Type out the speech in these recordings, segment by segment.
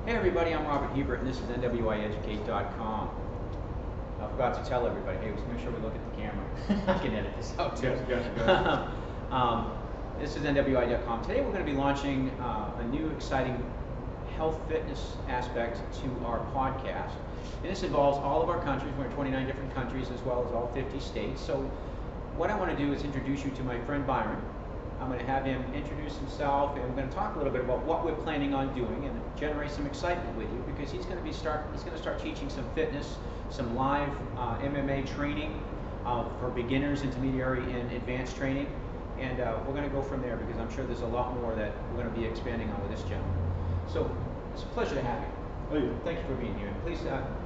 Hey everybody, I'm Robert Hebert and this is nwieducate.com. I forgot to tell everybody, hey, let's make sure we look at the camera. I can edit this out too. Yes. This is nwieducate.com. Today we're going to be launching a new exciting health fitness aspect to our podcast. And this involves all of our countries. We're in 29 different countries as well as all 50 states. So what I want to do is introduce you to my friend Byron. I'm going to have him introduce himself, and we're going to talk a little bit about what we're planning on doing and generate some excitement with you, because he's going to start teaching some fitness, some live MMA training for beginners, intermediary, and advanced training. And we're going to go from there, because I'm sure there's a lot more that we're going to be expanding on with this gentleman. So it's a pleasure to have you. Thank you. Thank you for being here. Please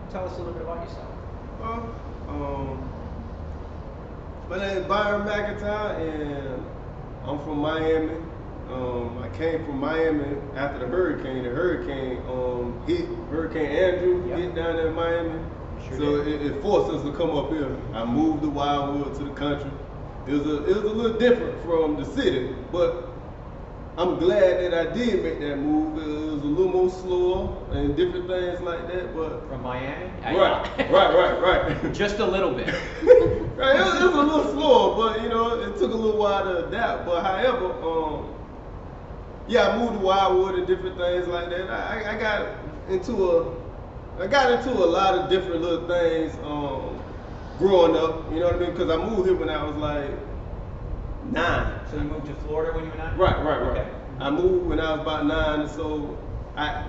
tell us a little bit about yourself. My name is Byron McIntyre, and I'm from Miami. I came from Miami after the hurricane. The hurricane hit, Hurricane Andrew hit down there in Miami. So it forced us to come up here. I moved to Wildwood, to the country. It was a little different from the city, but I'm glad that I did make that move. It was a little more slower and different things like that. But from Miami? Right. Just a little bit. Right, it was a little slower, but it took a little while to adapt. But however, I moved to Wildwood and different things like that. I got into a lot of different little things growing up. You know what I mean? Because I moved here when I was like 9. So you moved to Florida when you were 9? Right. Okay. I moved when I was about 9, and so I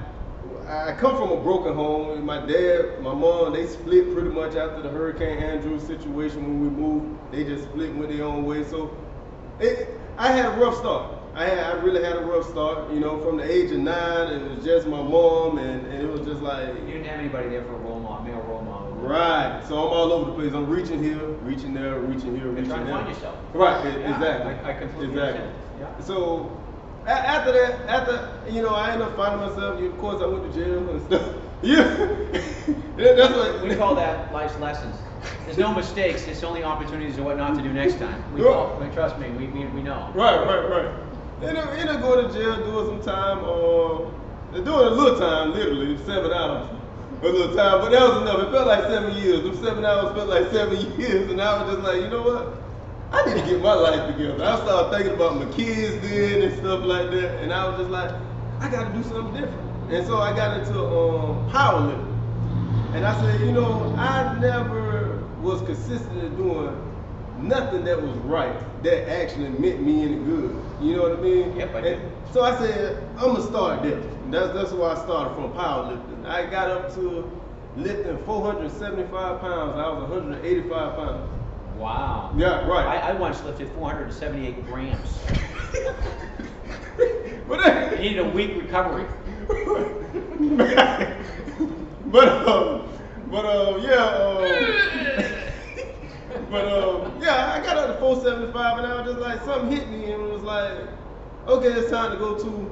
come from a broken home. My dad, my mom, they split pretty much after the Hurricane Andrew situation. When we moved, they just split and went their own way. So I had a rough start. I really had a rough start. From the age of 9, it was just my mom, and it was just like, you didn't have anybody there for a role model, male role model. Right. So I'm all over the place. I'm reaching here, reaching there, reaching here, reaching there. Trying to find yourself. Right. Yeah, Exactly. I completely understand. Yeah. So after that, I ended up finding myself. Of course, I went to jail and stuff. That's what we call that life's lessons. There's no mistakes. It's only opportunities of what not to do next time. Trust me, we know. Right. Ended up going to jail, doing some time, doing a little time, literally 7 hours, a little time. But that was enough. It felt like 7 years. Them 7 hours felt like 7 years, and I was just like, you know what? I need to get my life together. I started thinking about my kids then and stuff like that, and I was just like, I got to do something different. And so I got into powerlifting. And I said, I never was consistent in doing nothing that was right, that actually meant me any good. You know what I mean? Yep, I do. So I said, I'm going to start there. That's why I started, from powerlifting. I got up to lifting 475 pounds. I was 185 pounds. Wow. Yeah, right. I once lifted 478 grams. But you needed a week recovery. I got up to 475, and I was just like, something hit me, and it was like, okay, it's time to go to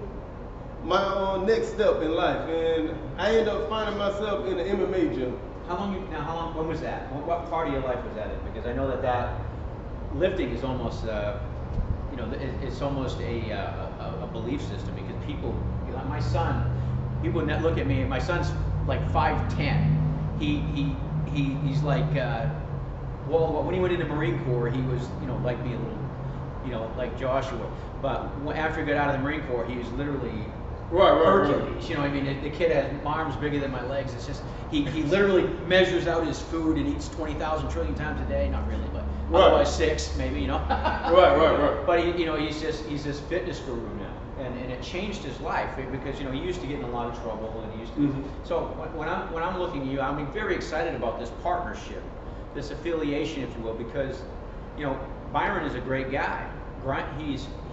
my next step in life. And I ended up finding myself in the MMA gym. When was that? What part of your life was that in? Because I know that lifting is almost, it's almost a belief system, because people, my son, people look at me, my son's like 5'10". He's like, when he went into Marine Corps, he was, like me a little, like Joshua. But after he got out of the Marine Corps, he was literally Hercules. You know what I mean? The kid has arms bigger than my legs. It's just, he literally measures out his food and eats 20,000 trillion times a day. Not really, but otherwise 6 maybe, Right. But he's this fitness guru now. And it changed his life, because he used to get in a lot of trouble, and he used to. So when I'm looking at you, I'm very excited about this partnership, this affiliation, if you will, because Byron is a great guy.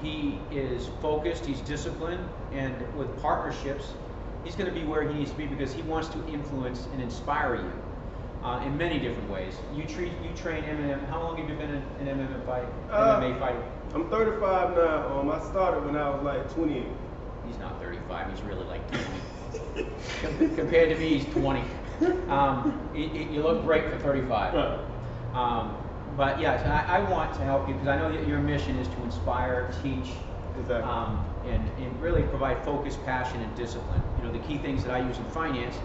He is focused, he's disciplined, and with partnerships, he's going to be where he needs to be, because he wants to influence and inspire you in many different ways. You train MMA. How long have you been in MMA fighting? I'm 35 now. I started when I was like 28. He's not 35. He's really like 20. Compared to me, he's 20. You look great for 35. Right. But yeah, so I want to help you, because I know that your mission is to inspire, teach, Exactly. and really provide focus, passion, and discipline. You know, the key things that I use in finance,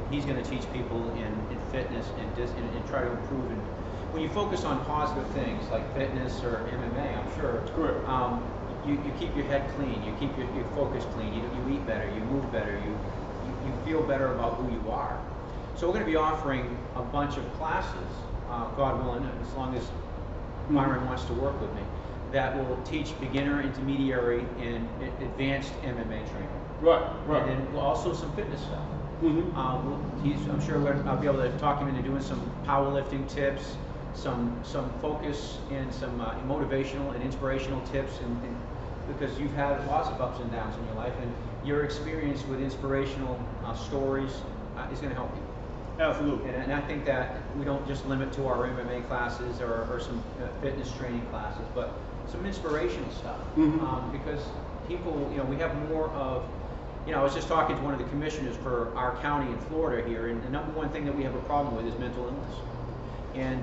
he's going to teach people in fitness and try to improve. And when you focus on positive things like fitness or MMA, I'm sure, correct. You keep your head clean, you keep your focus clean, you eat better, you move better, you feel better about who you are. So we're going to be offering a bunch of classes, God willing, as long as Byron wants to work with me, that will teach beginner, intermediary, and advanced MMA training. Right. And then also some fitness stuff. I'm sure I'll be able to talk him into doing some powerlifting tips, some focus, and some motivational and inspirational tips, and because you've had lots of ups and downs in your life, and your experience with inspirational stories is going to help you. Absolutely. And I think that we don't just limit to our MMA classes or some fitness training classes, but some inspirational stuff. Because people, you know, we have more of, you know, I was just talking to one of the commissioners for our county in Florida here, and the number one thing that we have a problem with is mental illness. And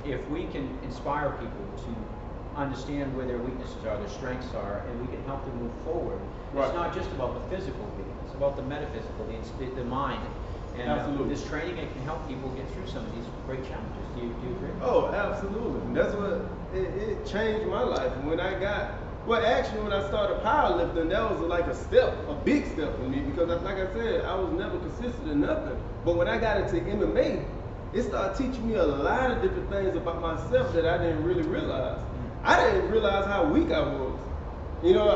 if we can inspire people to understand where their weaknesses are, their strengths are, and we can help them move forward, it's not just about the physical being, it's about the metaphysical, the mind. And this training, it can help people get through some of these great challenges. Do you agree? Oh, absolutely. That's what it changed my life. When I got, well, actually, when I started powerlifting, that was like a step, a big step for me, because like I said, I was never consistent in nothing. But when I got into MMA, it started teaching me a lot of different things about myself that I didn't really realize. I didn't realize how weak I was. You know,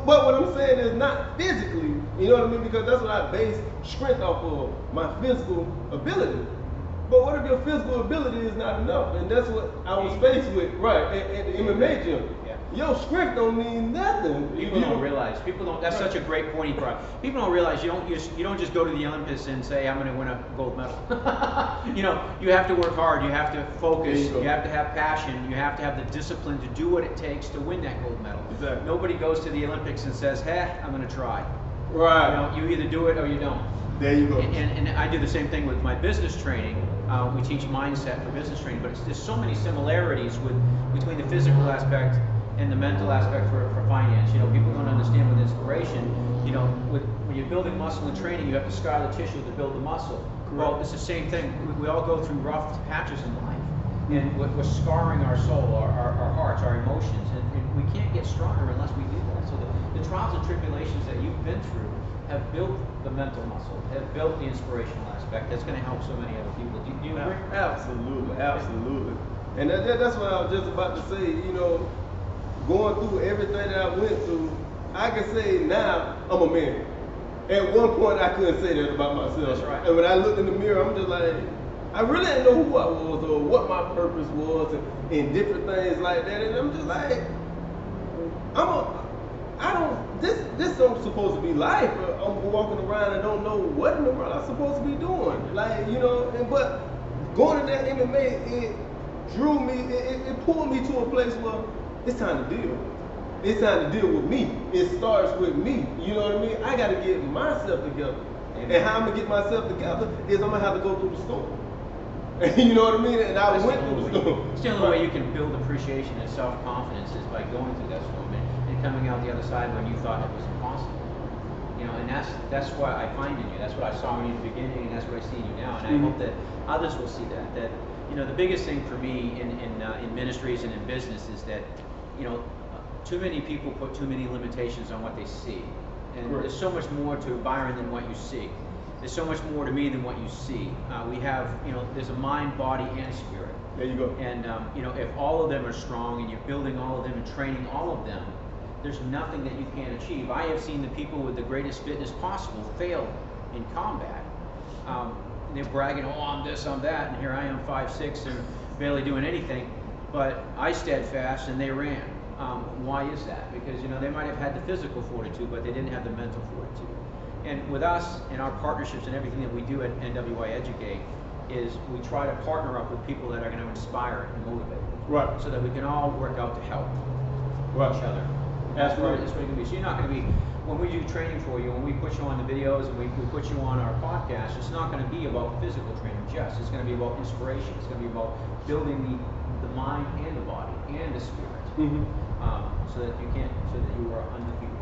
but what I'm saying is not physically, you know what I mean? Because that's what I base strength off of, my physical ability. But what if your physical ability is not enough? And that's what I was faced with, right, at the MMA gym. Your strength don't mean nothing. People don't realize. People don't. That's such a great point he brought. People don't realize you don't just go to the Olympics and say I'm going to win a gold medal. You know, you have to work hard. You have to focus. You have to have passion. You have to have the discipline to do what it takes to win that gold medal. Exactly. Nobody goes to the Olympics and says, "Hey, I'm going to try." Right. You know, you either do it or you don't. There you go. And I do the same thing with my business training. We teach mindset for business training, but there's so many similarities between the physical aspect and the mental aspect for finance. You know, people don't understand with inspiration, you know, when you're building muscle and training, you have to scar the tissue to build the muscle. Correct. Well, it's the same thing. We all go through rough patches in life, and we're scarring our soul, our hearts, our emotions, and we can't get stronger unless we do that. So the trials and tribulations that you've been through have built the mental muscle, have built the inspirational aspect that's going to help so many other people. Do you agree? Absolutely, absolutely. And that's what I was just about to say, you know, going through everything that I went through, I can say now I'm a man. At one point I couldn't say that about myself. That's right. And when I looked in the mirror, I'm just like, I really didn't know who I was or what my purpose was and different things like that. And I'm just like, this don't supposed to be life. I'm walking around and don't know what in the world I'm supposed to be doing. Like, you know, but going to that MMA, it drew me, it pulled me to a place where it's time to deal. It's time to deal with me. It starts with me. You know what I mean? I got to get myself together. Amen. And how I'm going to get myself together is I'm going to have to go through the storm. You know what I mean? And I went through the storm. It's the only way you can build appreciation and self-confidence is by going through that storm and coming out the other side when you thought it was impossible. You know, and that's what I find in you. That's what I saw in you in the beginning, and that's what I see in you now. And I hope that others will see that. That, you know, the biggest thing for me in ministries and in business is that, you know, too many people put too many limitations on what they see. And there's so much more to Byron than what you see. There's so much more to me than what you see. We have, you know, there's a mind, body, and spirit. There you go. And, you know, if all of them are strong and you're building all of them and training all of them, there's nothing that you can't achieve. I have seen the people with the greatest fitness possible fail in combat. They're bragging, oh, I'm this, I'm that, and here I am 5'6" and barely doing anything. But I steadfast and they ran. Why is that? Because, you know, they might have had the physical fortitude, but they didn't have the mental fortitude. And with us and our partnerships and everything that we do at NWI Educate is we try to partner up with people that are going to inspire and motivate. Right. So that we can all work out to help each other. That's what right. it's going to be. So you're not going to be, when we do training for you, when we put you on the videos and we put you on our podcast, it's not going to be about physical training just. It's going to be about inspiration. It's going to be about building the mind and the body. and the spirit, Mm-hmm. so that you are undefeated.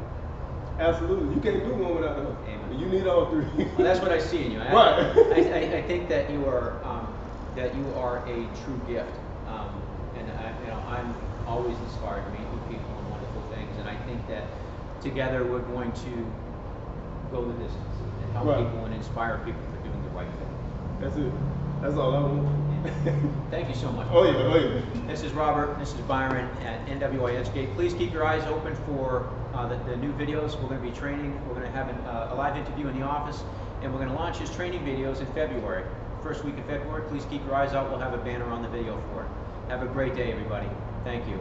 Absolutely. You can't do one without the other. Amen. You need all three. Well, that's what I see in you. Right. I think that you are a true gift, and I'm always inspired to meet new people and wonderful things, and I think that together we're going to go the distance and help Right. people and inspire people for doing the right thing. That's it. That's all I want. Thank you so much. Oh yeah, oh yeah. This is Robert, this is Byron at nwieducate. Please keep your eyes open for the new videos. We're going to be training. We're going to have a live interview in the office, and we're going to launch his training videos in February. First week of February. Please keep your eyes out. We'll have a banner on the video for it. Have a great day, everybody. Thank you.